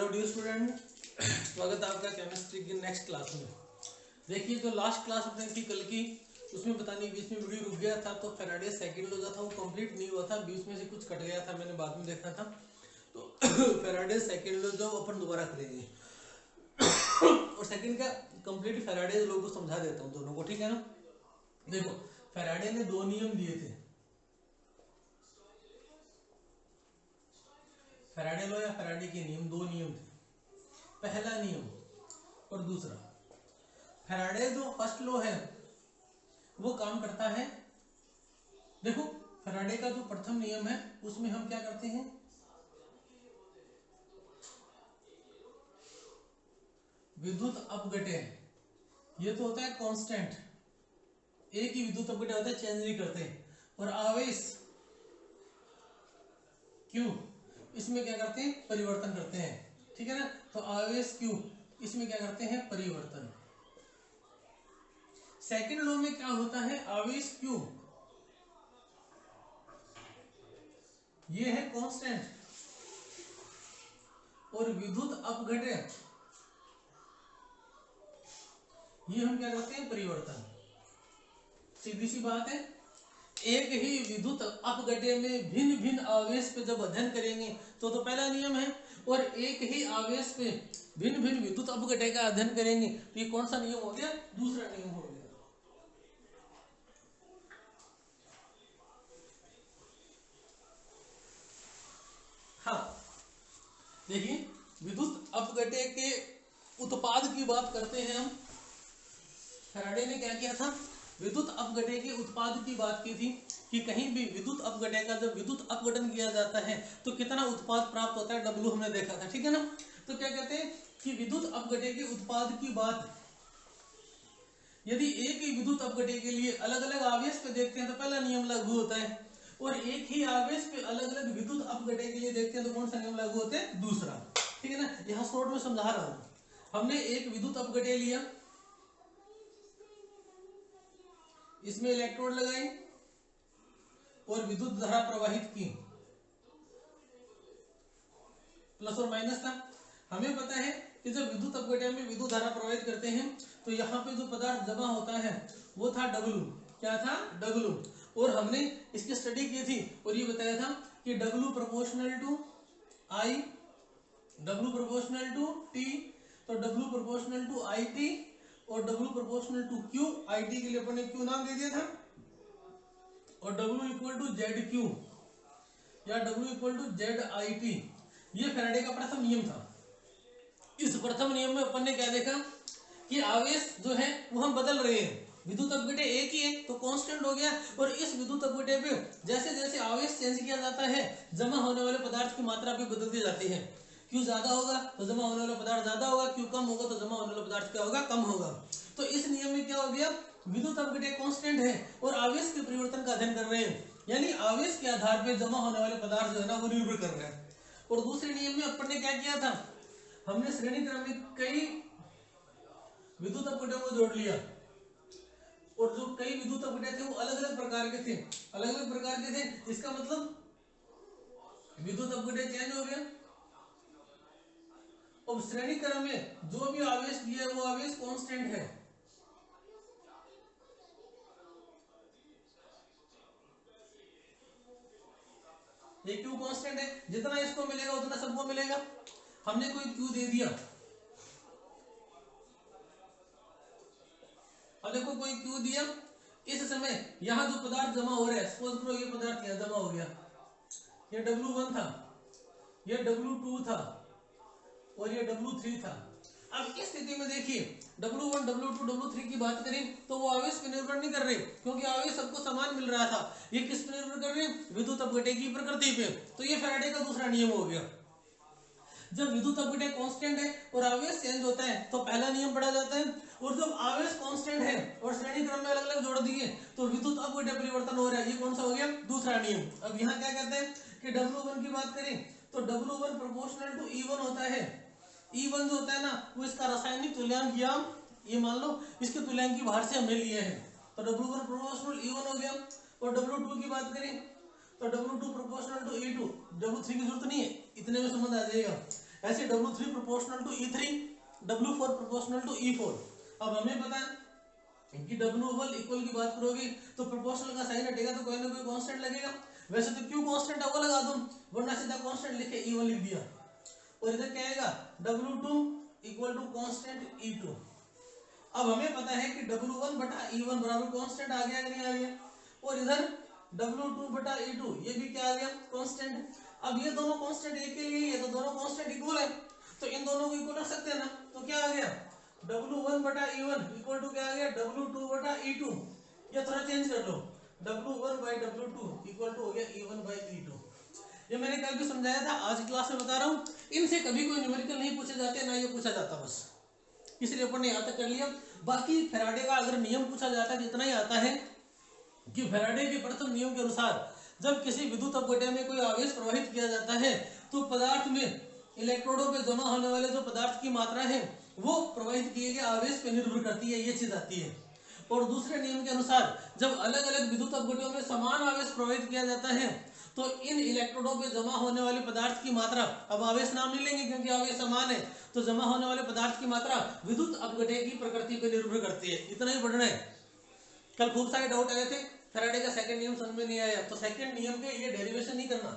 Hello dear student, स्वागत है आपका केमिस्ट्री की नेक्स्ट क्लास में। देखिए जो लास्ट क्लास अपने थी कल की, उसमें पता नहीं बीच में वीडियो रुक गया था, तो फैराडे सेकंड लॉ जो था वो कंप्लीट नहीं हुआ था, बीच में से कुछ कट गया था, मैंने बाद में देखा था। तो फैराडे सेकंड लॉ जो अपन दोबारा करेंगे और सेकंड का कंप्लीट फैराडे लॉ को समझा देता हूँ दोनों को, ठीक है ना। देखो फैराडे ने दो नियम दिए थे, फैराडे लॉ या फैराडे के नियम, दो नियम थे। पहला नियम और दूसरा। फैराडे जो फर्स्ट लॉ है वो काम करता है, देखो फैराडे का जो प्रथम नियम है उसमें हम क्या करते हैं, विद्युत अपघटन, ये तो होता है कांस्टेंट, एक ही विद्युत अपघटन होता है, चेंज नहीं करते। और आवेश क्यू, इसमें क्या करते हैं, परिवर्तन करते हैं, ठीक है ना। तो आवेश क्यू, इसमें क्या करते हैं, परिवर्तन। सेकंड लॉ में क्या होता है, आवेश क्यू ये है कांस्टेंट और विद्युत अपघटन ये हम क्या करते हैं, परिवर्तन। सीधी सी बात है, एक ही विद्युत अपघटन में भिन्न भिन्न आवेश पे जब अध्ययन करेंगे तो पहला नियम है, और एक ही आवेश पे भिन्न भिन्न विद्युत अपघटन का अध्ययन करेंगे तो ये कौन सा नियम हो गया, दूसरा नियम हो गया। हाँ देखिए, विद्युत अपघटन के उत्पाद की बात करते हैं हम। फैराडे ने क्या किया था, विद्युत अपघटन के उत्पाद की बात की थी कि कहीं भी विद्युत अपघटन का जब विद्युत अपघटन किया जाता है तो कितना उत्पाद प्राप्त होता है, W हमने देखा था, ठीक है ना। तो क्या कहते हैं कि विद्युत अपघटन के उत्पाद की बात, यदि एक ही विद्युत अपघटन के लिए अलग अलग आवेश पे देखते हैं तो पहला नियम लागू होता है, और एक ही आवेश पे अलग अलग विद्युत अपघटन के लिए देखते हैं तो कौन सा नियम लागू होता है, दूसरा, ठीक है ना। यहाँ शॉर्ट में समझा रहा हूं, हमने एक विद्युत अपघटन लिया, इसमें इलेक्ट्रोड लगाए और विद्युत धारा प्रवाहित की, प्लस और माइनस था। हमें पता है कि जब विद्युत अपघटन में विद्युत धारा प्रवाहित करते हैं तो यहाँ पे जो पदार्थ जमा होता है वो था W, क्या था, W। और हमने इसकी स्टडी की थी और ये बताया था कि W proportional to I, W proportional to T, तो W प्रोपोर्शनल टू IT और W proportional to Q, IT के लिए अपन ने Q नाम दे दिया था, और W इक्वल टू ZQ या W इक्वल टू ZIT, ये फैराडे का प्रथम नियम था। इस प्रथम नियम में अपन ने क्या देखा कि आवेश जो है वो हम बदल रहे हैं, विद्युत अपघटन एक ही है तो कांस्टेंट हो गया, और इस विद्युत अपघटन पे जैसे जैसे आवेश चेंज किया जाता है जमा होने वाले पदार्थ की मात्रा भी बदलती जाती है। क्यू ज्यादा होगा तो जमा होने वाला पदार्थ ज्यादा होगा, क्यू कम होगा तो जमा होने वाला पदार्थ क्या होगा, कम होगा। तो इस नियम में क्या हो गया, विद्युत अपघटन कांस्टेंट है और आवेश के परिवर्तन का अध्ययन कर रहे हैं, यानी आवेश के आधार पर जमा होने वाले पदार्थ जो है ना वो निर्भर कर रहे हैं। और दूसरे नियम में अपन ने क्या किया था, हमने श्रेणी क्रम में कई विद्युत अपघटन को जोड़ लिया, और जो कई विद्युत अपघटन थे वो अलग अलग प्रकार के थे, अलग अलग प्रकार के थे, इसका मतलब विद्युत अपघटन चेंज हो गया। अब श्रेणी क्रम में जो भी आवेश दिया है वो आवेश कांस्टेंट है, ये क्यू कांस्टेंट है, जितना इसको मिलेगा उतना सबको मिलेगा। हमने कोई क्यू दे दिया, अब देखो कोई क्यू दिया, इस समय यहां जो पदार्थ जमा हो रहा है, सपोज करो ये पदार्थ यहां जमा हो गया, ये W1 था, ये W2 था और ये W3 था। अब इस स्थिति में देखिए W1, W2, W3 की बात करें तो वो आवेश पर निर्भर नहीं कर रहे, क्योंकि आवेश सबको समान मिल रहा था। ये किस पर निर्भर कर रहे हैं, विद्युत अपघटन की प्रकृति पे। तो ये फैराडे का दूसरा नियम हो गया। जब विद्युत अपघटन कांस्टेंट है और आवेश चेंज होता है तो पहला नियम पढ़ा जाता है, और जब आवेश कांस्टेंट है और श्रेणी क्रम में अलग अलग जोड़ दिए तो विद्युत अपघटन परिवर्तन हो रहा है, ये कौन सा हो गया, दूसरा नियम। अब यहाँ क्या कहते हैं कि W1 की बात करें तो W1 प्रोपोर्शनल टू E1 होता है। E1 जो होता है ना वो इसका रासायनिक तुल्यांक, या ये मान लो इसके तुल्यांक की बाहर से हमने लिए हैं, तो W1 प्रोपोर्शनल E1 हो गया। और W2 की बात करें तो W2 proportional to E2, W3 की जरूरत नहीं है, इतने में समझ आ जाएगा। ऐसे W3 proportional to E3, W4 proportional to E4। अब हमें पता है कि W1 इक्वल की बात करोगे तो प्रोपोर्शनल का साइन हटेगा तो कोई ना कोई कांस्टेंट लगेगा। वैसे तो क्यों कांस्टेंट है वो लगा दो, वरना सीधा कांस्टेंट लिखे E1 लिख दिया। और इधर क्या आएगा W2 equal to constant E2। अब हमें पता है कि W1 बटा E1 बराबर कांस्टेंट आ गया कि नहीं आ गया, और इधर W2 बटा E2 ये भी क्या आ गया कांस्टेंट। अब ये दोनों कांस्टेंट एक के लिए है तो दोनों कांस्टेंट इक्वल है, तो इन दोनों को इक्वल रख सकते हैं ना। तो क्या आ गया W1 बटा E1 इक्वल टू क्या आ गया W2 बटा E2। ये थोड़ा चेंज कर लो, W1 by W2 equal to हो गया E1 बाई E2। ये मैंने कल भी समझाया था, आज क्लास में बता रहा हूँ। इनसे कभी कोई न्यूमेरिकल नहीं पूछे जाते, ना ये पूछा जाता, बस इसलिए अपन ने यहाँ तक कर लिया। बाकी फैराडे का अगर नियम पूछा जाता है तो इतना ही आता है कि फैराडे के प्रथम नियम के अनुसार जब किसी विद्युत अपघटन में कोई आवेश प्रवाहित किया जाता है तो पदार्थ में इलेक्ट्रोडों पे जमा होने वाले जो पदार्थ की मात्रा है वो प्रवाहित किए गए आवेश पे निर्भर करती है, ये चीज आती है। और दूसरे नियम के अनुसार जब अलग अलग विद्युत अपघटनों में समान आवेश प्रवाहित किया जाता है तो इन इलेक्ट्रोडों पे जमा होने वाले पदार्थ की मात्रा, अब आवेश नाम नहीं लेंगे क्योंकि आवेश समान है, तो जमा होने वाले पदार्थ की मात्रा विद्युत अपघटन की प्रकृति पर निर्भर करती है। इतना ही पढ़ना है। कल खूब सारे डाउट आए थे, फैराडे का सेकंड नियम समझ में नहीं आया तो सेकंड नियम के ये डेरिवेशन नहीं करना।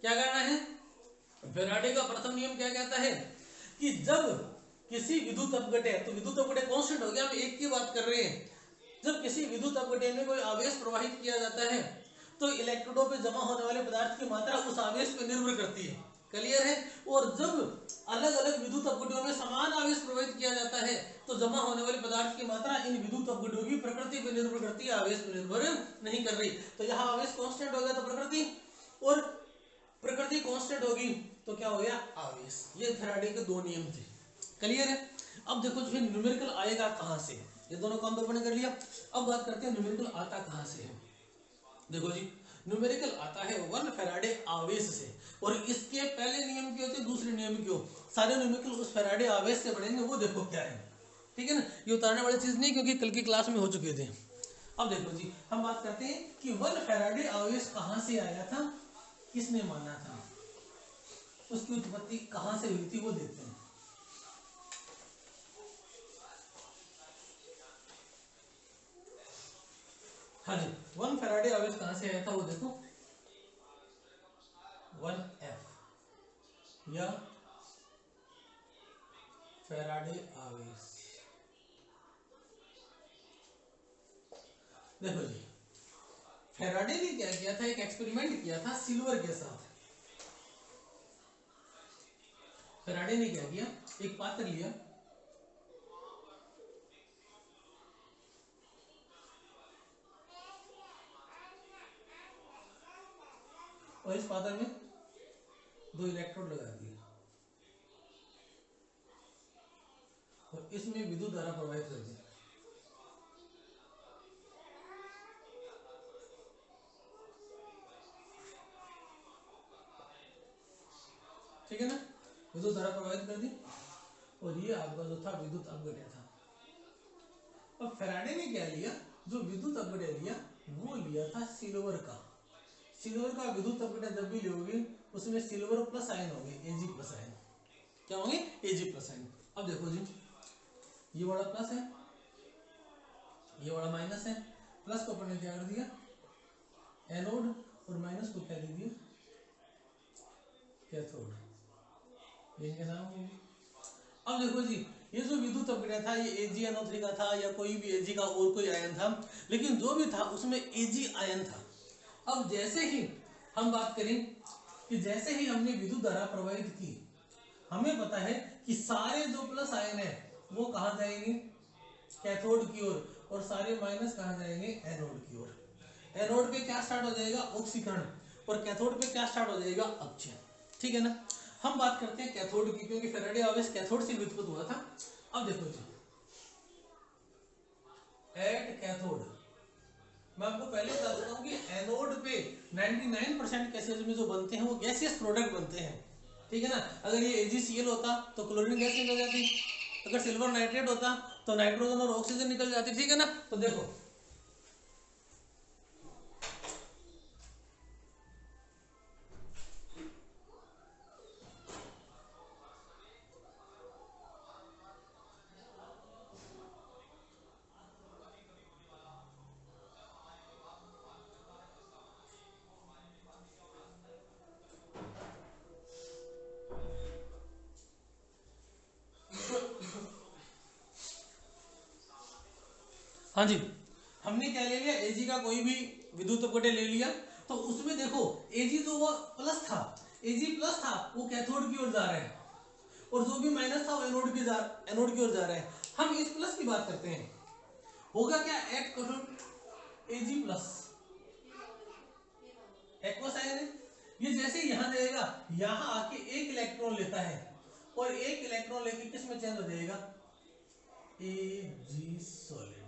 क्या करना है, फैराडे का प्रथम नियम क्या कहता है कि जब किसी विद्युत अपघटन, तो विद्युत अपघटन कांस्टेंट हो गया, हम एक की बात कर रहे हैं, जब किसी विद्युत अपघटन में कोई आवेश प्रवाहित किया जाता है तो इलेक्ट्रोडों पे जमा होने वाले पदार्थ की मात्रा उस आवेश पर निर्भर करती है। क्लियर है। और जब अलग अलग विद्युत अपघटनों में समान आवेश प्रवाहित किया जाता है तो जमा होने वाले पदार्थ की मात्रा इन विद्युत अपघटनों की प्रकृति पर निर्भर करती है, आवेश पर निर्भर नहीं कर रही। तो यहाँ आवेश कांस्टेंट हो गया तो प्रकृति, और प्रकृति कांस्टेंट होगी तो क्या हो गया आवेश। ये फैराडे के दो नियम थे। क्लियर है। अब देखो जो न्यूमेरिकल आएगा कहां से, ये दोनों काम तो अपन ने कर लिया। अब बात करते हैं न्यूमेरिकल आता कहां से है। देखो जी, न्यूमेरिकल आता है 1 फैराडे आवेश से, और इसके पहले नियम क्या होते हैं, दूसरे नियम क्यों, सारे न्यूमेरिकल उस फैराडे आवेश से बनेंगे, वो देखो क्या है। ठीक है ना, ये उतारने वाली चीज नहीं क्योंकि कल की क्लास में हो चुके थे। अब देखो जी, हम बात करते हैं कि 1 फैराडे आवेश कहां से आया था, किसने माना था, उसकी उत्पत्ति कहां से हुई थी, वो देखते हैं। हाँ जी, 1 फैराडे आवेश कहां से आया था वो देखो, 1F या फैराडे आवेश। देखो जी, फैराडे ने क्या किया था, एक एक्सपेरिमेंट किया था सिल्वर के साथ। फैराडे ने क्या किया, एक पात्र लिया, और इस पात्र में 2 इलेक्ट्रोड लगा दिए और इसमें विद्युत धारा प्रवाहित कर दी। ठीक है ना, विद्युत धारा प्रवाहित कर दी, और ये आपका जो था विद्युत अपघटन था। अब फैराडे ने क्या लिया, जो विद्युत अपघटन लिया वो लिया था सिल्वर का। सिल्वर का विद्युत अपघटन जब भी लोगे उसमें सिल्वर प्लस आयन होंगे, Ag प्लस आयन। क्या होंगे, Ag प्लस आयन। अब देखो जी, ये वाला प्लस है, ये वाला माइनस है। प्लस को अपन ने क्या कर दिया एनोड, और माइनस को क्या दे दिया कैथोड, इनके नाम होंगे। अब देखो जी, ये जो विद्युत अपघटन था ये AgNO3 का था या कोई भी Ag का और कोई आयन था, लेकिन जो भी था उसमें Ag आयन था। अब जैसे ही हम बात करें कि जैसे ही हमने विद्युत धारा प्रवाहित की, हमें पता है कि सारे जो प्लस आयन है वो कहाँ जाएंगे कैथोड की ओर, और सारे माइनस कहाँ जाएंगे एनोड की ओर। एनोड पे क्या स्टार्ट हो जाएगा ऑक्सीकरण, और कैथोड पे क्या स्टार्ट हो जाएगा अपचयन। ठीक है ना। हम बात करते हैं कैथोड की, क्योंकि फैराडे आवेश कैथोड से व्युत्पन्न हुआ था। अब देखो जी, एट कैथोड, मैं आपको पहले बता देता हूँ कि एनोड पे 99% केसेस में जो बनते हैं वो गैसियस प्रोडक्ट बनते हैं। ठीक है ना। अगर ये AgCl होता तो क्लोरीन गैस निकल जाती, अगर सिल्वर नाइट्रेट होता तो नाइट्रोजन और ऑक्सीजन निकल जाती। ठीक है ना। तो देखो हाँ जी, हमने क्या ले लिया, Ag का कोई भी विद्युत अपघटन ले लिया। तो उसमें देखो Ag जो वो प्लस था, Ag प्लस था, वो कैथोड की ओर जा रहा है, और जो भी माइनस था वो एनोड की ओर जा रहा है। हम इस प्लस की बात करते हैं, होगा क्या, at cathode Ag plus aqueous ion है, ये जैसे यहां जाएगा, यहां आके एक इलेक्ट्रॉन लेता है, और एक इलेक्ट्रॉन लेके किस में चेंज हो जाएगा, Ag सॉलिड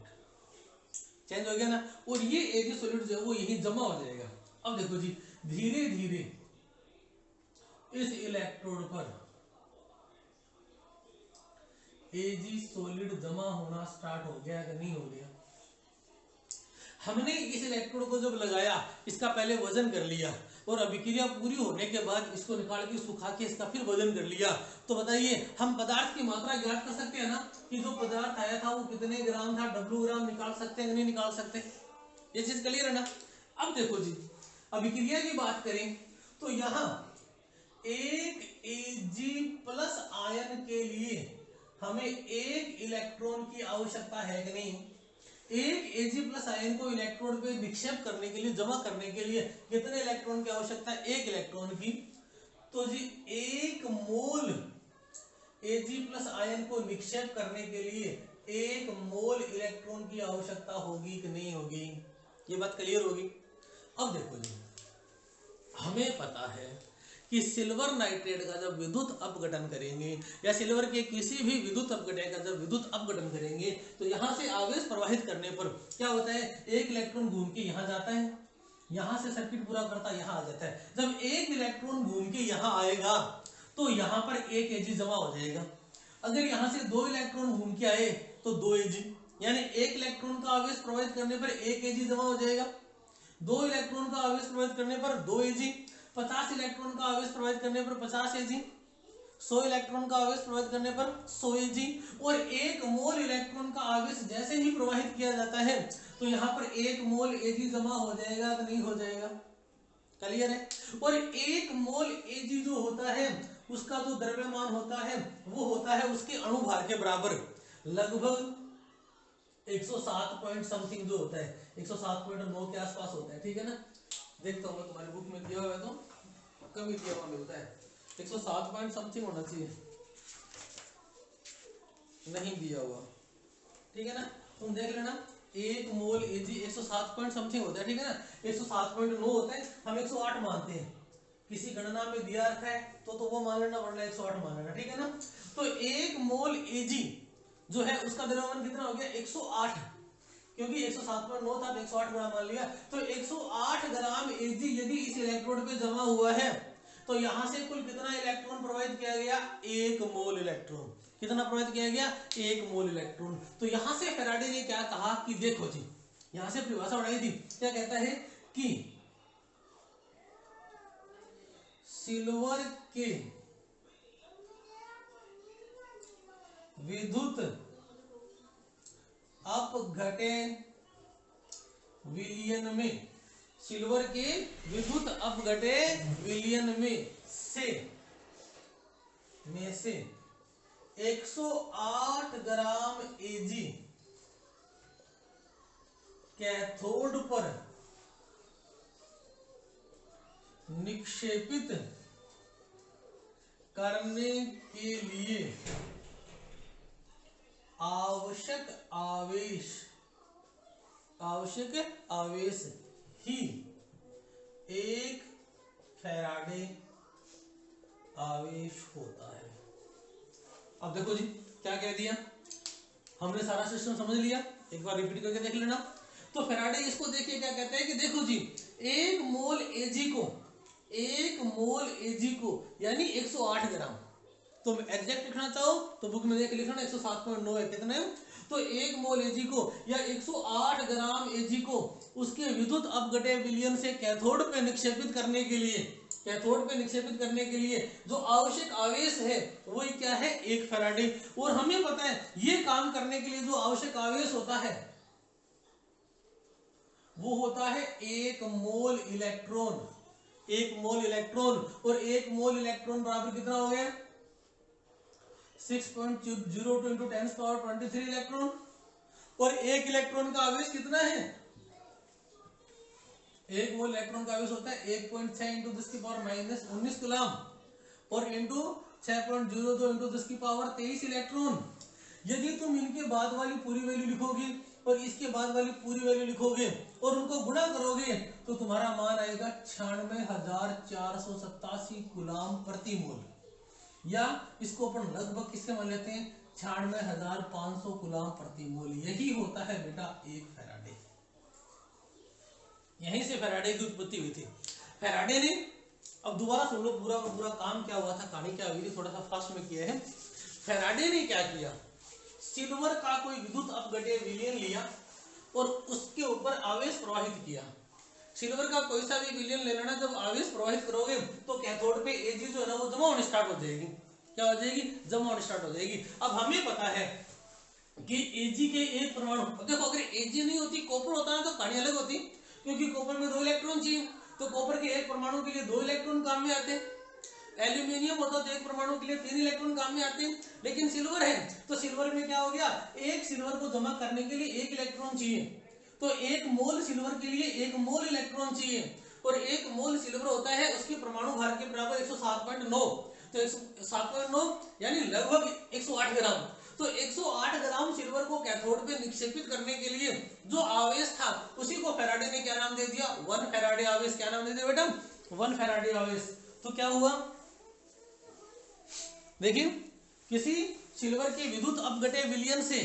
चेंज हो गया ना, और ये Ag सॉलिड जो है वो यहीं जमा हो जाएगा। अब देखो जी, धीरे धीरे इस इलेक्ट्रोड पर Ag सॉलिड जमा होना स्टार्ट हो गया कि नहीं हो गया। हमने इस इलेक्ट्रोड को जब लगाया, इसका पहले वजन कर लिया, और अभिक्रिया पूरी होने के बाद इसको निकाल के सुखा के इसका फिर वजन कर लिया, तो बताइए हम पदार्थ की मात्रा ज्ञात कर सकते हैं ना, कि जो पदार्थ आया था वो कितने ग्राम था, W ग्राम निकाल सकते हैं कि नहीं निकाल सकते, ये चीज क्लियर है ना। अब देखो जी, अभिक्रिया की बात करें तो यहाँ एक Ag प्लस आयन के लिए हमें एक इलेक्ट्रॉन की आवश्यकता है कि नहीं। एक Ag प्लस आयन को इलेक्ट्रोड पे निक्षेप करने के लिए, जमा करने के लिए कितने इलेक्ट्रॉन की आवश्यकता है, एक इलेक्ट्रॉन की। तो जी एक मोल Ag प्लस आयन को निक्षेप करने के लिए एक मोल इलेक्ट्रॉन की आवश्यकता होगी कि नहीं होगी, ये बात क्लियर होगी। अब देखो जी, हमें पता है कि सिल्वर नाइट्रेट का जब विद्युत अपघटन करेंगे, या सिल्वर के किसी भी विद्युत अपघटन का जब विद्युत अपघटन करेंगे, तो यहां से आवेश प्रवाहित करने पर क्या होता है, एक इलेक्ट्रॉन घूम के यहां जाता है, यहां से सर्किट पूरा करता है, यहां आ जाता है। जब एक इलेक्ट्रॉन घूम के यहां आएगा तो यहां पर एक Ag जमा हो जाएगा। अगर यहां से दो इलेक्ट्रॉन घूम के आए तो दो Ag, यानी एक इलेक्ट्रॉन का आवेश प्रवाहित करने पर एक Ag जमा हो जाएगा, दो इलेक्ट्रॉन का आवेश प्रवाहित करने पर दो Ag, 50 इलेक्ट्रॉन का आवेश प्रवाहित करने पर 50 Ag, 100 इलेक्ट्रॉन का आवेश प्रवाहित करने पर 100 Ag, और एक मोल इलेक्ट्रॉन का आवेश जैसे ही प्रवाहित किया जाता है तो यहाँ पर एक मोल Ag जमा हो जाएगा कि नहीं हो जाएगा, क्लियर है। और एक मोल Ag जो होता है उसका जो द्रव्यमान होता है वो होता है उसके अणुभार के बराबर, लगभग 107 पॉइंट समथिंग जो होता है, 107.9 के आसपास होता है, ठीक है ना। देखता हूँ तुम्हारी बुक में दिया हुआ है तो कम ही दिया हुआ मिलता है, 107 पॉइंट समथिंग होना चाहिए, नहीं दिया हुआ, ठीक है ना, तुम देख लेना। एक मोल Ag 107 पॉइंट समथिंग होता है, ठीक है ना, 107.9 होता है, हम 108 मानते हैं, किसी गणना में दिया रखा है तो वो मान लेना, वरना 108 मान लेना, ठीक है ना। तो एक मोल Ag जो है उसका द्रव्यमान कितना हो गया, 108, क्योंकि 107.9 था तो 108 ग्राम मान लिया, तो 108 ग्राम Ag यदि इस इलेक्ट्रोड पे जमा हुआ है तो यहां से कुल कितना इलेक्ट्रॉन प्रवाहित किया गया, एक मोल इलेक्ट्रॉन, कितना प्रवाहित किया गया, एक मोल इलेक्ट्रॉन। तो यहां से फैराडे ने क्या कहा कि देखो जी, यहां से परिभाषा बनाई थी, क्या कहता है कि सिल्वर के विद्युत अपघटन विलयन में, सिल्वर के विद्युत अपघटन विलयन में से 108 ग्राम Ag कैथोड पर निक्षेपित करने के लिए आवश्यक आवेश ही एक फैराडे आवेश होता है। अब देखो जी क्या कह दिया, हमने सारा सिस्टम समझ लिया, एक बार रिपीट करके देख लेना। तो फैराडे इसको देखिए क्या कहते हैं कि देखो जी, एक मोल Ag को यानी 108 ग्राम, तुम एग्जैक्ट लिखना चाहो तो बुक में देख लिखना 107.9 है, कितने, तो एक मोल Ag को या 108 ग्राम Ag को उसके विद्युत अपघटन विलयन से कैथोड पे निक्षेपित करने के लिए जो आवश्यक आवेश है वो क्या है, एक फैराडे। और हमें पता है ये काम करने के लिए जो आवश्यक आवेश होता है वो होता है एक मोल इलेक्ट्रॉन, और एक मोल इलेक्ट्रॉन बराबर कितना हो गया, 6.02 × 10⁻23 इलेक्ट्रॉन। और एक इलेक्ट्रॉन का आवेश कितना है, एक मोल इलेक्ट्रॉन का आवेश होता है 1.6 इंटू 10 की पावर माइनस 19 कूलम और इंटू 6.02 इंटू 10 की पावर 23 इलेक्ट्रॉन। यदि तुम इनके बाद वाली पूरी वैल्यू लिखोगे और इसके बाद वाली पूरी वैल्यू लिखोगे और उनको गुणा करोगे तो तुम्हारा मान आएगा 96,487 कूलम प्रति मोल, या इसको अपन लगभग किससे मान लेते हैं 96,500 कूलम प्रति मोल। यही होता है बेटा एक फैराडे। यहीं से फैराडे की उत्पत्ति हुई थी। फैराडे ने, अब दोबारा सुन लो पूरा का पूरा काम क्या हुआ था, कहानी क्या हुई थी, थोड़ा सा फास्ट में किया है। फैराडे ने क्या किया, सिल्वर का कोई विद्युत अपघट्य विलयन लिया और उसके ऊपर आवेश प्रवाहित किया। सिल्वर का कोई सा भी विलयन ले लेना, जब आवेश प्रवाहित करोगे तो कैथोड पे एजी जो है ना वो जमा होने स्टार्ट हो जाएगी। क्या हो जाएगी, जमा होने स्टार्ट हो जाएगी। अब हमें पता है कि एजी के एक परमाणु, देखो अगर एजी नहीं होती कॉपर होता ना तो कहानी अलग होती, क्योंकि कॉपर में 2 इलेक्ट्रॉन चाहिए, तो कॉपर के एक परमाणु के लिए 2 इलेक्ट्रॉन काम में आते हैं। एल्यूमिनियम होता तो एक परमाणु के लिए 3 इलेक्ट्रॉन काम में आते हैं। लेकिन सिल्वर है तो सिल्वर में क्या हो गया, एक सिल्वर को जमा करने के लिए 1 इलेक्ट्रॉन चाहिए, तो 1 मोल सिल्वर के लिए 1 मोल इलेक्ट्रॉन चाहिए, और 1 मोल सिल्वर होता है उसके परमाणु भार के बराबर 107.9, तो 107.9 यानी लगभग 108 ग्राम। तो 108 ग्राम सिल्वर को कैथोड पे निक्षेपित करने के लिए जो आवेश था उसी को फैराडे ने क्या नाम दे दिया, 1 फैराडे आवेश। क्या नाम दे दिया बेटा, 1 फैराडे आवेश। तो क्या हुआ, देखिए किसी सिल्वर के विद्युत अपघट्य विलयन से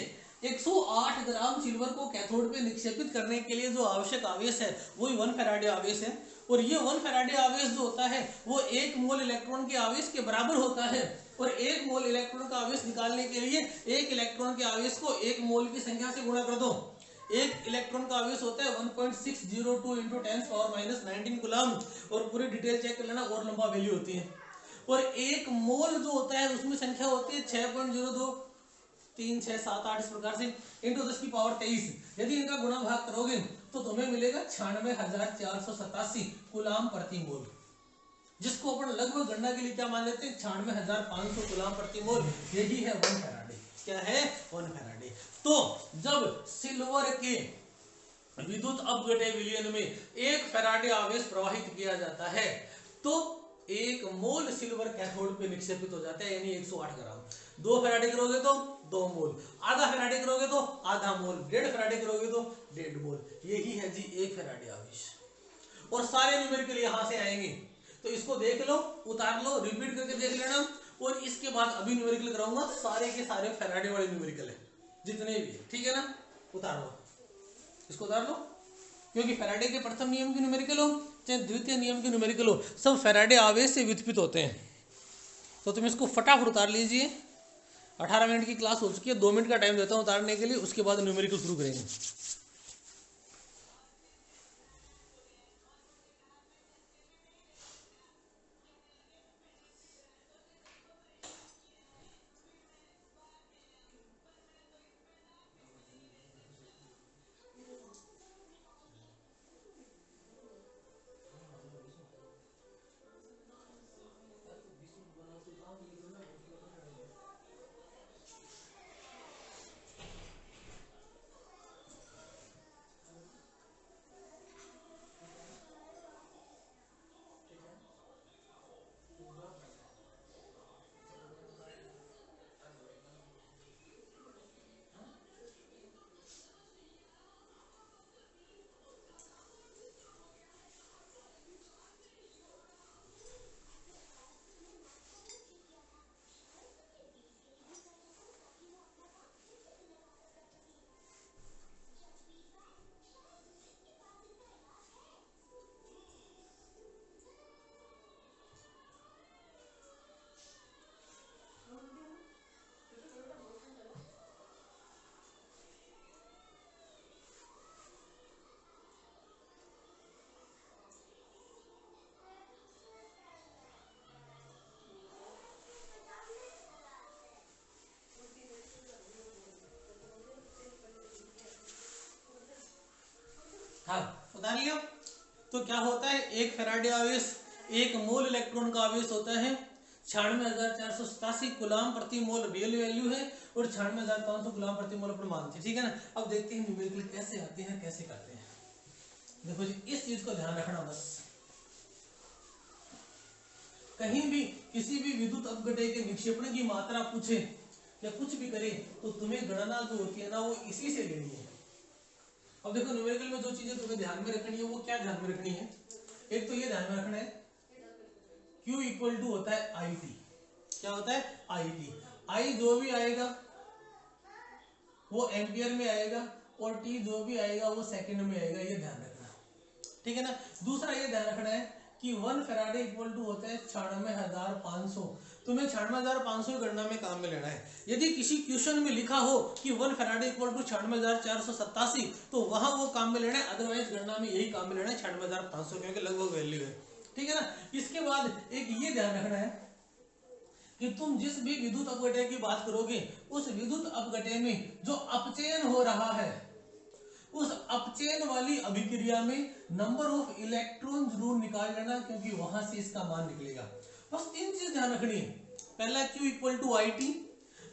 108 ग्राम सिल्वर को कैथोड पे निक्षेपित करने के लिए जो आवश्यक आवेश है वही 1 फैराडे आवेश है। और ये 1 फैराडे आवेश जो होता है वो 1 मोल इलेक्ट्रॉन के आवेश के बराबर होता है, और 1 मोल इलेक्ट्रॉन का आवेश निकालने के लिए 1 इलेक्ट्रॉन के आवेश को 1 मोल की संख्या से गुणा कर दो। एक इलेक्ट्रॉन का आवेश होता है 1.602 इंटू 10 पावर माइनस 19 कूलम, और पूरी डिटेल चेक कर लेना, और लंबा वैल्यू होती है। और 1 मोल जो होता है उसमें संख्या होती है 6.02 3 6 7 8 इस प्रकार से इंटू 10 की पावर 23। यदि इनका गुणा भाग करोगे तो तुम्हें मिलेगा 96,487 कूलम प्रति मोल, जिसको अपन लगभग गणना के लिए क्या मान लेते हैं 96,500 कूलम प्रति मोल। यही है 1 फैराडे। क्या है, 1 फैराडे। तो जब सिल्वर के विद्युत अपघट्य विलयन में 1 फैराडे आवेश प्रवाहित किया जाता है तो 1 मोल सिल्वर कैथोड पे निक्षेपित हो जाता है, यानी 108 ग्राम। 2 फैराडे करोगे तो 2 मोल, आधा फैराडे करोगे तो आधा मोल, 1.5 फैराडे करोगे तो 1.5 मोल। यही है जी 1 फैराडे आवेश। और सारे न्यूमेरिकल यहां से आएंगे, तो इसको देख लो, उतार लो, रिपीट करके देख लेना, और इसके बाद अभी न्यूमेरिकल कराऊंगा, सारे के सारे फैराडे वाले न्यूमेरिकल है जितने भी, ठीक है ना। उतार लो, इसको उतार लो, क्योंकि फैराडे के प्रथम नियम की न्यूमेरिकल हो चाहे द्वितीय नियम की न्यूमेरिकल हो, सब फैराडे आवेश से व्युत्पन्न होते हैं। तो तुम इसको फटाफट उतार लीजिए। 18 मिनट की क्लास हो चुकी है, 2 मिनट का टाइम देता हूँ उतारने के लिए, उसके बाद न्यूमेरिकल शुरू करेंगे। हाँ, उतार लिया। तो क्या होता है, 1 फैराडे आवेश 1 मोल इलेक्ट्रॉन का आवेश होता है, 96,487 गुलाम प्रति मोल रियल वैल्यू है और 96,500 गुलाम प्रति मोल प्रमाण थी, ठीक है ना। अब देखते हैं न्यूमेरिकल कैसे आते हैं, कैसे करते हैं। देखो जी, इस चीज को ध्यान रखना बस, कहीं भी किसी भी विद्युत अपघटय के निक्षेपण की मात्रा पूछे या कुछ भी करे तो तुम्हें गणना जो होती है ना वो इसी से लेनी है। अब देखो न्यूमेरिकल में जो चीजें तुम्हें ध्यान में रखनी है वो क्या ध्यान में रखनी है, एक तो ये ध्यान में रखना है Q इक्वल टू होता है IT, क्या होता है IT, I जो भी आएगा वो एम्पियर में आएगा और T जो भी आएगा वो सेकंड में आएगा, ये ध्यान रखना, ठीक है ना। दूसरा ये ध्यान रखना है कि 1 फैराडे इक्वल टू होता है 96,500, तुम्हें 96,500 गणना में काम में लेना है। यदि किसी क्वेश्चन में लिखा हो कि 1 फैराडे इक्वल टू 96,487 तो वहां वो काम में लेना है, अदरवाइज गणना में यही काम में लेना है 96,500, क्योंकि लगभग वैल्यू है, ठीक है ना। इसके बाद एक ये ध्यान रखना है कि तुम जिस भी विद्युत अपघटय की बात करोगे उस विद्युत अपघटय में जो अपचयन हो रहा है उस अपचयन वाली अभिक्रिया में नंबर ऑफ इलेक्ट्रॉन जरूर निकाल लेना, क्योंकि वहां से इसका मान निकलेगा। बस 3 चीज ध्यान रखनी है। पहला Q equal to IT,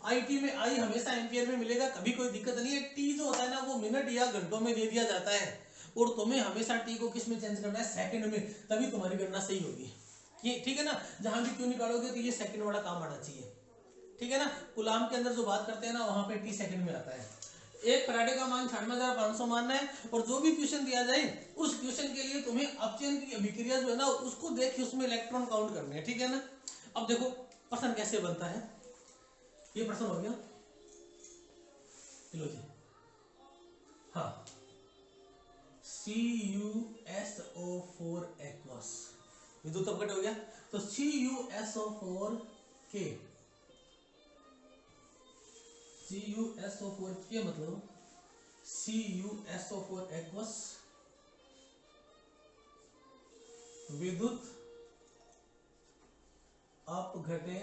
IT में I हमेशा एम्पियर में मिलेगा, कभी कोई दिक्कत नहीं है। T जो होता है ना वो मिनट या घंटों में दे दिया जाता है और तुम्हें हमेशा T को किस में चेंज करना है, सेकंड में, तभी तुम्हारी गणना सही होगी, ये ठीक है ना। जहां भी Q निकालोगे तो ये सेकंड वाला काम आना चाहिए, ठीक है ना। कूलाम के अंदर जो बात करते हैं ना वहां पे T सेकंड में आता है। 1 फैराडे का मान 96,500 मानना है और जो भी क्वेश्चन दिया जाए उस क्वेश्चन के लिए तुम्हें अपचयन की अभिक्रिया जो है ना उसको देख के उसमें इलेक्ट्रॉन काउंट करने हैं, ठीक है ना। अब देखो प्रश्न कैसे बनता है, ये प्रश्न हो गया, लो जी, हाँ, CuSO4 एक्वस विद्युत अपघटन हो गया, तो CuSO4 के CuSO4 के मतलब CuSO4 एक्वस विद्युत अपघटय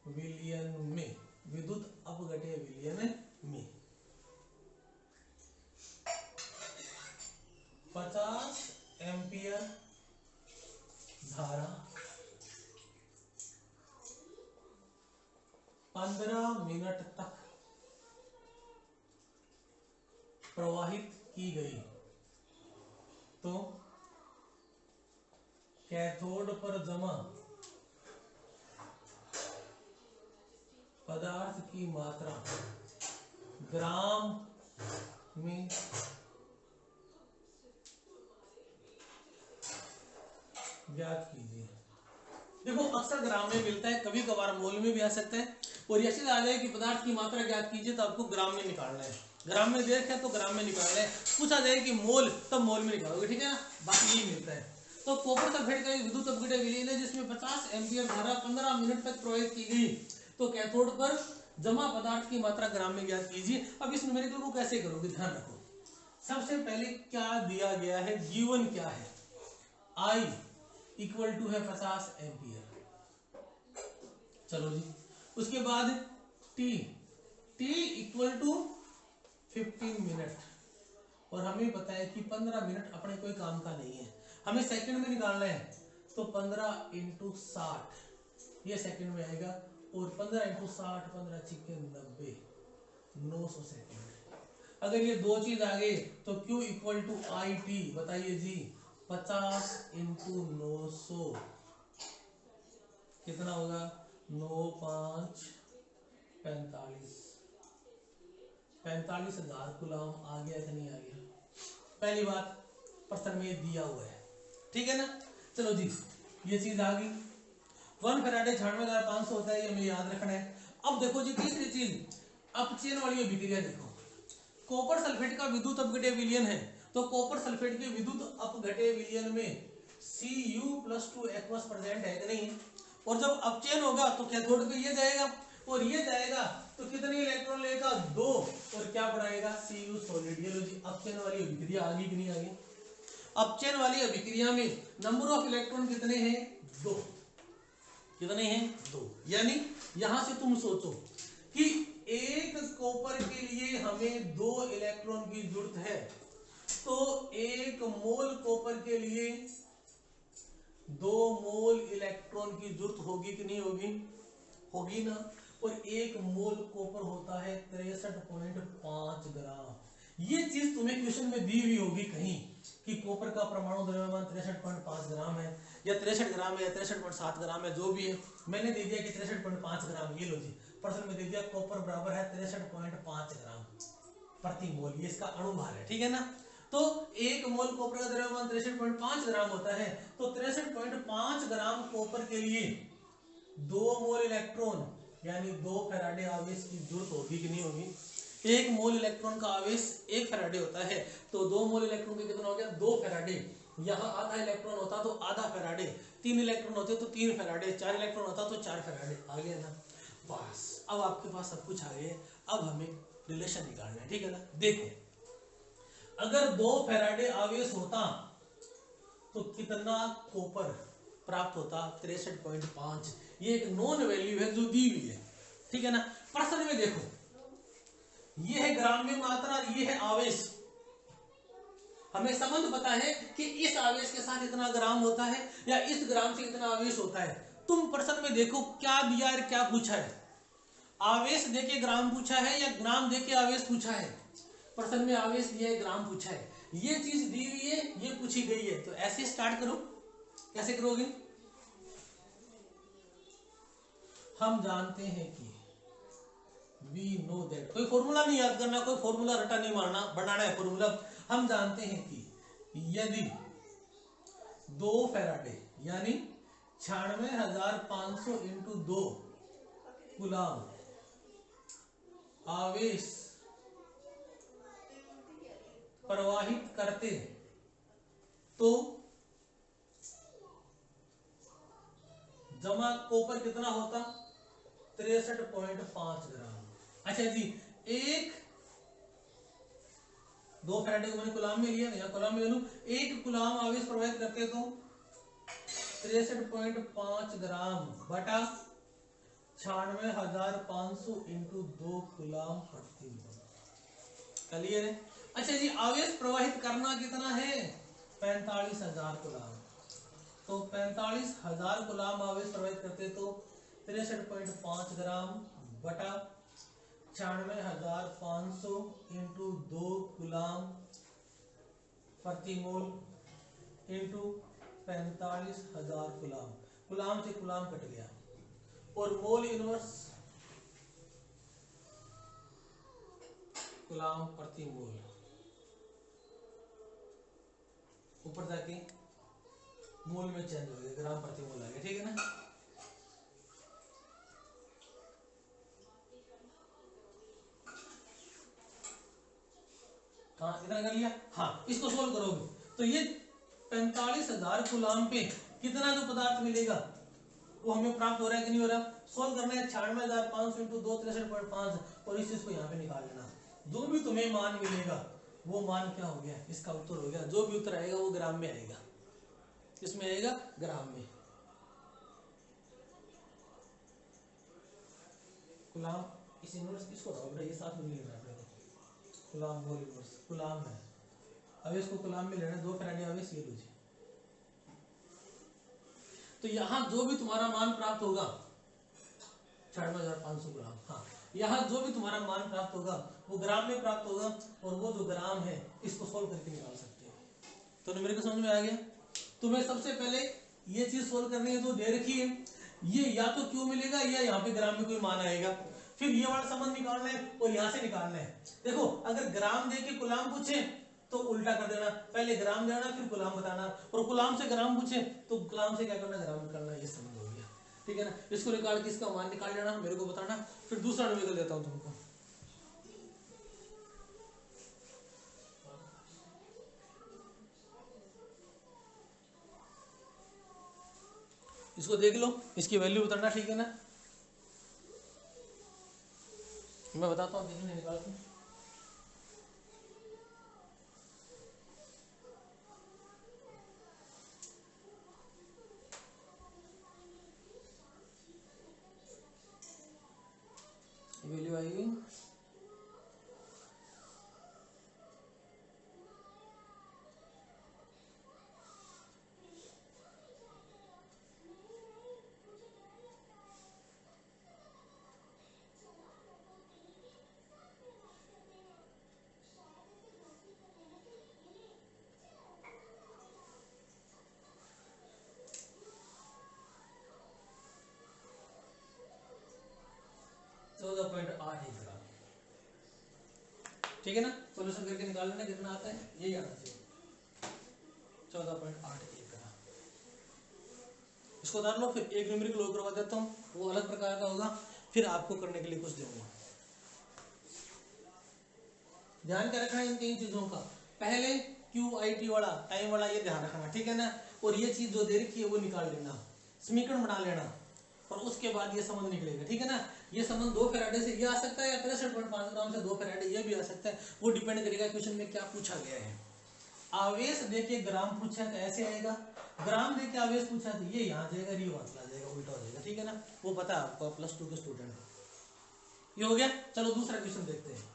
विलयन में, विद्युत अपघटय विलयन में 50 एम्पियर धारा 15 मिनट तक प्रवाहित की गई तो कैथोड पर जमा पदार्थ की मात्रा ग्राम में ज्ञात कीजिए। देखो अक्सर ग्राम में मिलता है, कभी कभार मोल में भी आ सकता है, और ऐसे आ जाए कि पदार्थ की मात्रा ज्ञात कीजिए तो आपको ग्राम में निकालना है, ग्राम में देख है तो ग्राम में निकालना है, पूछा जाए कि मोल तब मोल में निकालोगे, ठीक है ना। बाकी यही मिलता है। तो कॉपर सल्फेट का विद्युत अपघटय विलयन है जिसमें 50 एम्पियर धारा 15 मिनट तक प्रवाहित की गई तो कैथोड पर जमा पदार्थ की मात्रा ग्राम में ज्ञात कीजिए। अब इस न्यूमेरिकल को कैसे करोगे, ध्यान रखो। सबसे पहले क्या दिया गया है, गिवन क्या है, I इक्वल टू है 50 एम्पियर, चलो जी। उसके बाद T इक्वल टू 15 मिनट, और हमें पता है कि 15 मिनट अपने कोई काम का नहीं है, हमें सेकंड में निकालना है, तो 15 × 60 ये सेकंड में आएगा, और 15 × 60 15 × 90 900 सेकंड। अगर ये दो चीज आ गई तो Q इक्वल टू IT बताइए जी, 50 × 900 कितना होगा, 9 5 45,000 कूलाम आ गया कि नहीं आ गया। पहली बात प्रश्न में दिया हुआ है, ठीक है ना। चलो जी, ये चीज आ गई। 1 फैराडे 96,500 होता है, ये हमें याद रखना है। अब देखो जी तीसरी चीज, अपचयन वाली अभिक्रिया देखो। कॉपर सल्फेट का विद्युत अपघटय विलयन है, तो कॉपर सल्फेट के विद्युत अपघटय विलयन में Cu+2 एक्वस प्रेजेंट है कि नहीं, और जब अपचयन होगा तो कैथोड पे ये जाएगा और ये जाएगा, तो कितने इलेक्ट्रॉन लेगा, 2, और क्या बढ़ाएगा, Cu सॉलिड। ये लो जी, अपचयन वाली अभिक्रिया आ गई कि नहीं आ गई। अपचयन वाली अभिक्रिया में नंबर ऑफ इलेक्ट्रॉन कितने हैं, 2, कितने हैं, 2। यानी यहां से तुम सोचो कि एक कॉपर के लिए हमें 2 इलेक्ट्रॉन की जरूरत है, तो 1 मोल कॉपर के लिए 2 मोल इलेक्ट्रॉन की जरूरत होगी कि नहीं होगी? होगी ना। और 1 मोल कॉपर होता है 63.5 ग्राम। ये चीज तुम्हें क्वेश्चन में दी हुई होगी कहीं कि कॉपर का परमाणु द्रव्यमान 63.5 ग्राम है या 63 ग्राम है या 63.7 ग्राम है, जो भी है। मैंने दे दिया कि 63.5 ग्राम। ये लो जी, प्रश्न में दे दिया कॉपर बराबर है 63.5 ग्राम प्रति मोल। ये इसका अणुभार है, ठीक है ना। तो 1 मोल कॉपर का द्रव्यमान 63.5 ग्राम होता है। तो 63.5 ग्राम कॉपर के लिए 2 मोल इलेक्ट्रॉन यानी 2 फैराडे आवेश की जरूरत होगी कि नहीं होगी? 1 मोल इलेक्ट्रॉन का आवेश 1 फैराडे होता है, तो 2 मोल इलेक्ट्रॉन के कितना हो गया? 2 फैराडे। यहाँ आधा इलेक्ट्रॉन होता तो आधा फैराडे, 3 इलेक्ट्रॉन होते तो 3 फैराडे, 4 इलेक्ट्रॉन होता तो 4 फैराडे। आ गया ना? बस अब आपके पास सब कुछ आ गया। अब हमें रिलेशन निकालना है, ठीक है ना। देखो, अगर 2 फैराडे आवेश होता तो कितना कॉपर प्राप्त होता? 63.5। ये एक नॉन वैल्यू है जो दी हुई है, ठीक है ना। प्रश्न में देखो, ये है ग्राम में मात्रा, ये है आवेश। हमें संबंध पता है कि इस आवेश के साथ इतना ग्राम होता है या इस ग्राम से इतना आवेश होता है। तुम प्रश्न में देखो क्या दिया है, क्या पूछा है? आवेश देके ग्राम पूछा है या ग्राम देके आवेश पूछा है? प्रश्न में आवेश दिया है, ग्राम पूछा है। ये चीज दी हुई है, ये पूछी गई है। तो ऐसे स्टार्ट करो। कैसे करोगे? हम जानते हैं कि वी नो दैट, कोई फॉर्मूला नहीं याद करना, कोई फॉर्मूला रटा नहीं मारना, बनाना है फॉर्मूला। हम जानते हैं कि यदि 2 फैराडे यानी 96,500 इंटू 2 कूलाम आवेश प्रवाहित करते तो जमा कॉपर कितना होता? 63.5 ग्राम। अच्छा जी, 2 फैराडे को मैंने कूलाम में लिया, या कूलाम में ले लूं। 1 कूलाम आवेश प्रवाहित करते तो 63.5 ग्राम बटा 96,500 इंटू 2 कूलाम प्रति मोल। क्लियर है? अच्छा जी, आवेश प्रवाहित करना कितना है? 45,000 कूलाम। तो 45,000 कूलाम आवेश प्रवाहित करते तो 63.5 ग्राम बटा 96,500 इंटू 2 कूलाम प्रति मोल इंटू 45,000 कूलाम। कूलाम से कूलाम कट गया और मोल इनवर्स कूलाम प्रति मोल ऊपर जाके मोल में चेंज हो गया, ग्राम प्रति मोल आ गया, ठीक है ना। हाँ, इतना कर लिया। हाँ, इसको सोल्व करोगे तो ये 45,000 कूलाम पे कितना जो पदार्थ मिलेगा वो हमें प्राप्त हो रहा है कि नहीं हो रहा? सोल्व करना है। 96,500 इंटू 2 63.5 और इस चीज को यहाँ पे निकाल लेना। जो भी तुम्हें मान मिलेगा वो मान क्या हो गया? इसका उत्तर हो गया। जो भी उत्तर आएगा वो ग्राम में आएगा। इसमें आएगा ग्राम में। कूलाम इस इनवर्स इसको रखो, ये साथ में नहीं लेना अपने को। कूलाम मोल इनवर्स कूलाम है, अब इसको कूलाम में लेना। 2 फैराडे आवेश ये लीजिए। तो यहाँ जो भी तुम्हारा मान प्राप्त होगा 96,500 ग्राम। हाँ, यहाँ जो भी तुम्हारा मान प्राप्त होगा वो ग्राम में प्राप्त होगा और वो जो ग्राम है इसको सोल्व करके निकाल सकते हो। तो मेरे को समझ में आ गया। तुम्हें सबसे पहले ये चीज सोल्व करनी है जो दे रखी है, ये या तो क्यों मिलेगा या यहाँ पे ग्राम में कोई मान आएगा। फिर ये वाला संबंध निकालना है और यहाँ से निकालना है। देखो, अगर ग्राम दे के कूलाम पूछे तो उल्टा कर देना, पहले ग्राम देना फिर कूलाम बताना, और कूलाम से ग्राम पूछे तो कूलाम से क्या करना? ग्राम निकालना। ये समझ हो गया, ठीक है ना। इसको निकाल के इसका मान निकाल लेना, मेरे को बताना, फिर दूसरा निकल देता हूँ तुमको। इसको देख लो, इसकी वैल्यू बताना, ठीक है ना। मैं बताता हूँ, देखने निकालता हूँ। वैल्यू आएगी ठीक है ना। सोल्यूशन करके निकाल लेना कितना आता है, यही आना चाहिए 14.81 ग्राम। इसको उतार लो, फिर एक न्यूमेरिकल और करवा देता हूँ, वो अलग प्रकार का होगा, फिर आपको करने के लिए कुछ दूंगा। ध्यान क्या रखना है इन तीन चीजों का, पहले QIT वाला टाइम वाला ये ध्यान रखना, ठीक है ना। और ये चीज जो दे रखी है वो निकाल लेना, समीकरण बना लेना, और उसके बाद ये संबंध निकलेगा, ठीक है ना। ये संबंध 2 फैराडे से ये आ सकता है या 63.5 ग्राम से 2 फैराडे ये भी आ सकता है, वो डिपेंड करेगा क्वेश्चन में क्या पूछा गया है। आवेश देके ग्राम पूछा तो ऐसे आएगा, ग्राम देके आवेश पूछा तो ये यहाँ जाएगा, ये वहां चला जाएगा, उल्टा हो जाएगा, ठीक है ना। वो पता है आपको, +2 के स्टूडेंट। ये हो गया, चलो दूसरा क्वेश्चन देखते हैं।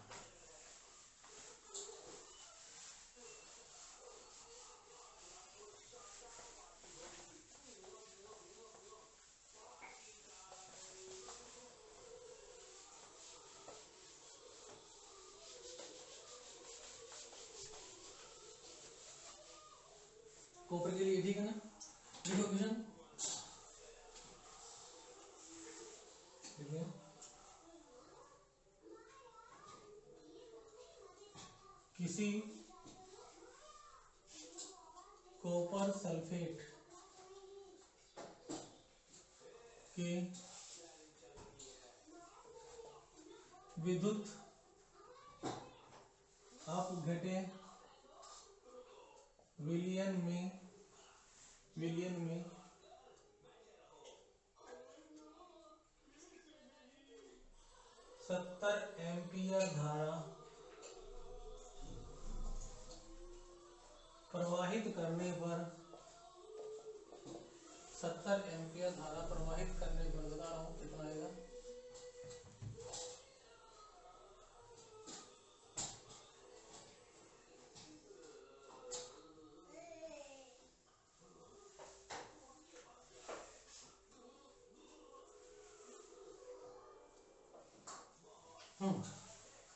कॉपर के लिए, ठीक है ना। देखो क्वेश्चन, किसी कॉपर सल्फेट के विद्युत अपघट्य विलयन में 70 एम्पियर धारा प्रवाहित करने पर 70 एम्पियर धारा प्रवाहित करने पर बता रहा हूं कितना आएगा।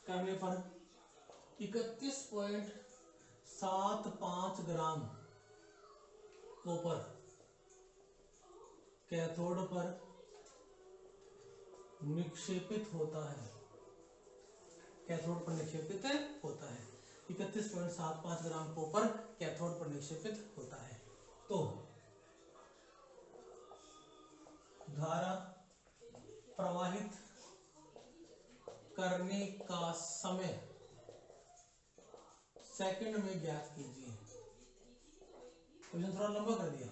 करने पर 31.75 ग्राम कॉपर कैथोड पर निक्षेपित होता है, कैथोड पर निक्षेपित होता है। 31.75 ग्राम कॉपर कैथोड पर निक्षेपित होता है। तो धारा प्रवाहित करने का समय सेकंड में ज्ञात कीजिए। क्वेश्चन थोड़ा लंबा कर दिया।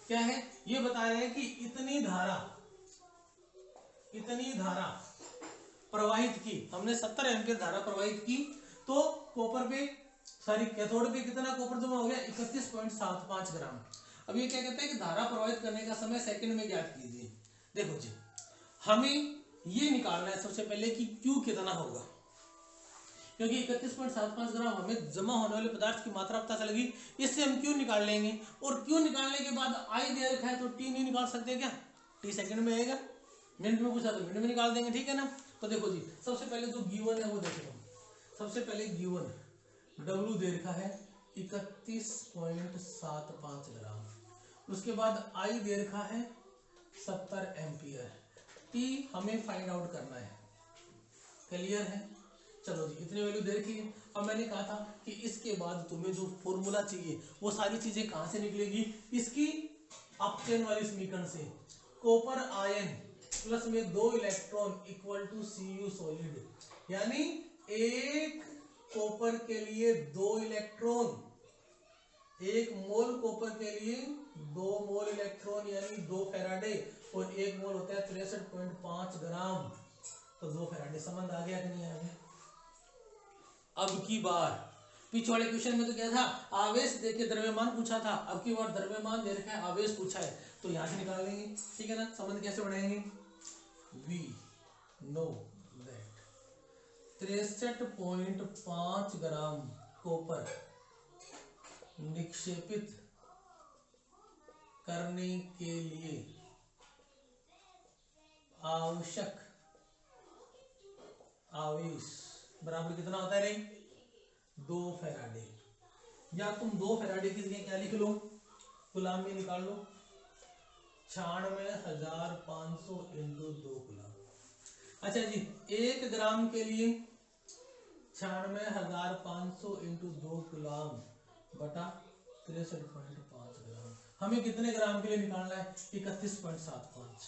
क्या है, ये बता रहे हैं कि इतनी धारा प्रवाहित की हमने, 70 एम्पीयर धारा प्रवाहित की, तो कॉपर पे कैथोड पे कितना कॉपर जमा हो गया, 31.75 ग्राम। अब ये क्या कहते हैं कि धारा प्रवाहित करने का समय सेकंड में ज्ञात कीजिए। देखो जी, हमें ये निकालना है सबसे पहले कि Q कितना होगा, क्योंकि 31.75 ग्राम हमें जमा होने वाले पदार्थ की मात्रा पता चलेगी, इससे हम Q निकाल लेंगे। और Q निकालने के बाद I दे रखा है तो T नहीं निकाल सकते क्या, T सेकंड में आएगा, मिनट में पूछा तो मिनट में निकाल देंगे, ठीक है ना। तो देखो जी, सबसे पहले जो गिवन है वो देखो, सबसे पहले गिवन W दे रखा है 31.75 ग्राम, उसके बाद I दे रखा है 70 एम्पियर, T हमें फाइंड आउट करना है। क्लियर है, चलो जी, इतनी वैल्यू दे रखी है। अब मैंने कहा था कि इसके बाद तुम्हें जो फॉर्मूला चाहिए वो सारी चीजें कहां से निकलेगी, इसकी अपचयन वाली समीकरण से। कॉपर आयन प्लस में 2 electron equal to Cu solid, यानी एक कॉपर के लिए 2 इलेक्ट्रॉन, 1 मोल कॉपर के लिए 2 मोल इलेक्ट्रॉन यानी 2 फैराडे, और 1 मोल होता है 63.5 ग्राम, तो 2 फैराडे। संबंध आ गया कि नहीं आ गया। अब की बार पीछे वाले क्वेश्चन में तो क्या था, आवेश देके द्रव्यमान पूछा था, अब की बार द्रव्यमान दे रखा है, आवेश पूछा है, तो यहां से निकाल लेंगे, ठीक है ना। संबंध कैसे बनाएंगे, we know that 63.5 gram copper निक्षेपित करने के लिए आवश्यक आवेश बराबर कितना होता है रे, 2 फैराडे। या तुम 2 फैराडे की जगह क्या लिख लो, कूलाम में निकाल लो, 96,500 × 2 कूलाम। अच्छा जी, 1 ग्राम के लिए 96,500 इंटू 2 कूलम बटा 63.5 ग्राम। हमें कितने ग्राम के लिए निकालना है? 31.75।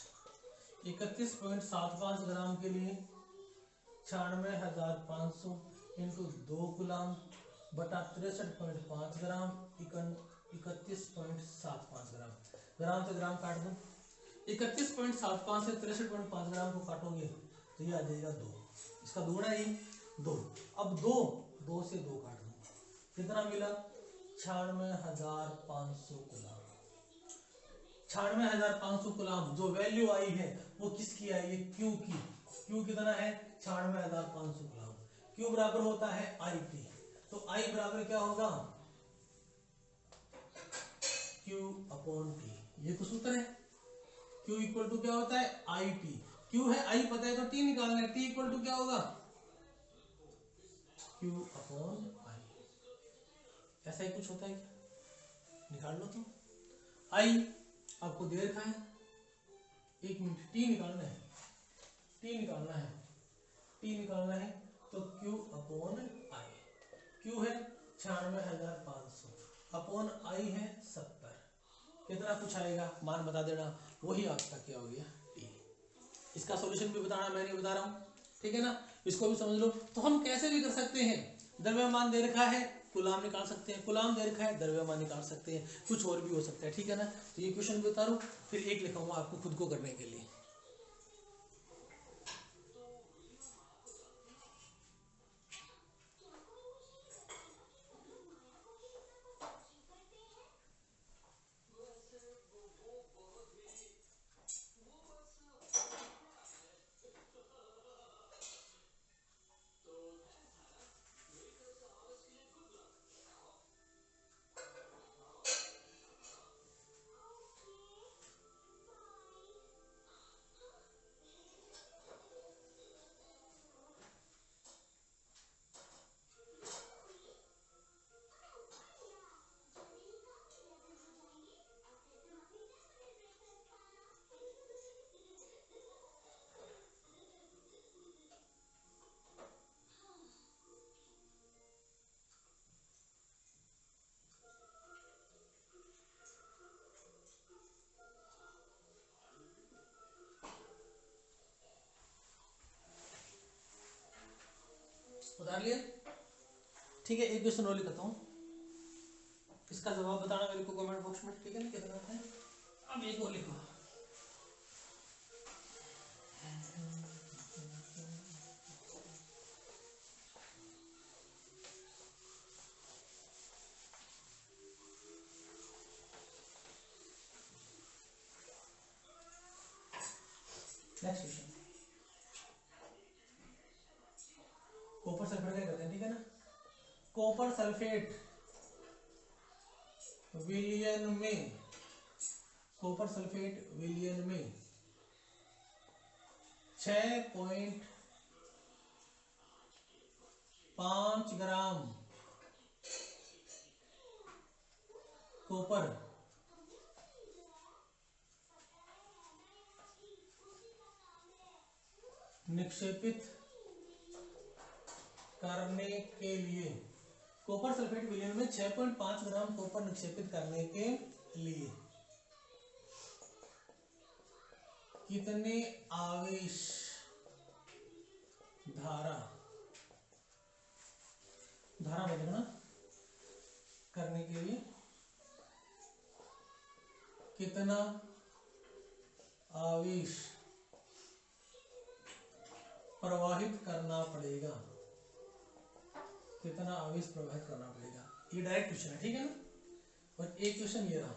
31.75 ग्राम के लिए 96,500 इंटू 2 कूलम बटा 63.5 ग्राम 31.75 ग्राम। ग्राम से ग्राम काट दो। 31.75 से 63.5 ग्राम को काटोगे तो ये आ जाएगा 2। इसका दोगुना ही 2। अब 2 से 2 काट दो, कितना मिला? 96,500 कूलम। 96,500 कूलम जो वैल्यू आई है वो किसकी आई है? क्यू की। क्यू कितना है? 96,500 कूलम। क्यू बराबर होता है आई टी। तो आई बराबर क्या होगा? Q upon T. ये तो सूत्र है। क्यू इक्वल टू क्या होता है? I T. क्यू है आई पता है तो टी निकालना है। टी इक्वल टू क्या होगा? Q upon I. ऐसा ही कुछ होता है क्या? निकाल लो तुम। आई आपको दे रखा है, 1 मिनट। टी निकालना है, टी निकालना है, टी निकालना है तो क्यू अपॉन आई। क्यू है 96,500 अपॉन आई है 70। कितना कुछ आएगा मान बता देना, वही आपका क्या हो गया? टी। इसका सॉल्यूशन भी बताना, मैं नहीं बता रहा हूँ, ठीक है ना? इसको भी समझ लो। तो हम कैसे भी कर सकते हैं, द्रव्यमान दे रखा है कूलम निकाल सकते हैं, कूलम दे रखा है द्रव्यमान निकाल सकते हैं, कुछ और भी हो सकता है, ठीक है ना? तो ये क्वेश्चन भी बता रहा हूँ, फिर एक लिखाऊंगा आपको खुद को करने के लिए। उतार लिया? ठीक है, एक क्वेश्चन और लिखता हूँ, इसका जवाब बताना मेरे को कमेंट बॉक्स में, ठीक है ना? कितना आता है? अब एक और लिखो। नेक्स्ट क्वेश्चन, कॉपर सल्फेट का करते हैं, ठीक है ना? कॉपर सल्फेट विलयन में, कॉपर सल्फेट विलयन में 6.5 ग्राम कॉपर निक्षेपित करने के लिए, कॉपर सल्फेट विलयन में 6.5 ग्राम कॉपर निक्षेपित करने के लिए कितने आवेश धारा, धारा बदलना करने के लिए कितना आवेश प्रवाहित करना पड़ेगा, कितना आवेश प्रवाहित करना पड़ेगा? ये डायरेक्ट क्वेश्चन है, ठीक है ना? और एक क्वेश्चन ये रहा,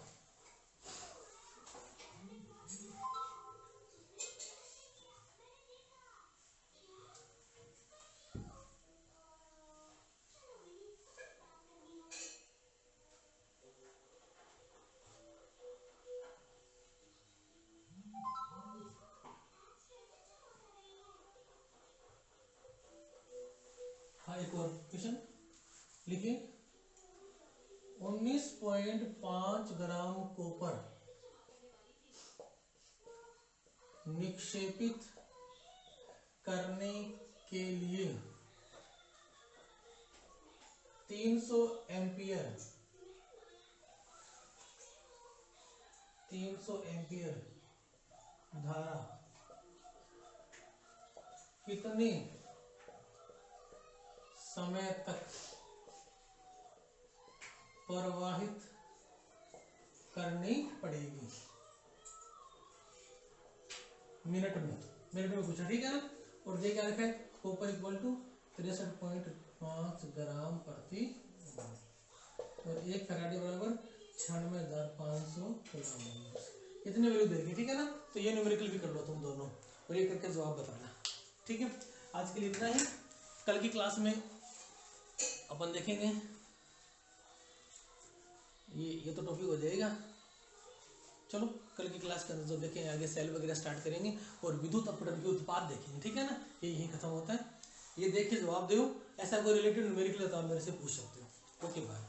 हाँ एक और क्वेश्चन लिखिए। 19.5 ग्राम कॉपर निक्षेपित करने के लिए 300 एम्पियर 300 एम्पियर धारा कितने समय तक प्रवाहित करनी पड़ेगी? मिनट में पूछा, ठीक है ना। और ये क्या लिखा है, कॉपर इक्वल टू 63.5 ग्राम प्रति और 1 फैराडे बराबर 96,500 किलोग्राम। इतने वैल्यू देगी, ठीक है ना। तो ये न्यूमेरिकल भी कर लो तुम दोनों और ये करके जवाब बताना, ठीक है। आज के लिए इतना ही। कल की क्लास में अपन देखेंगे ये तो टॉपिक हो जाएगा। चलो कल की क्लास के अंदर जो देखेंगे आगे सेल वगैरह स्टार्ट करेंगे और विद्युत अपघटन के उत्पाद देखेंगे, ठीक है ना। ये यही खत्म होता है। ये देख के जवाब दो, ऐसा कोई रिलेटेड न्यूमेरिकल है तो आप मेरे से पूछ सकते हो। Okay bye.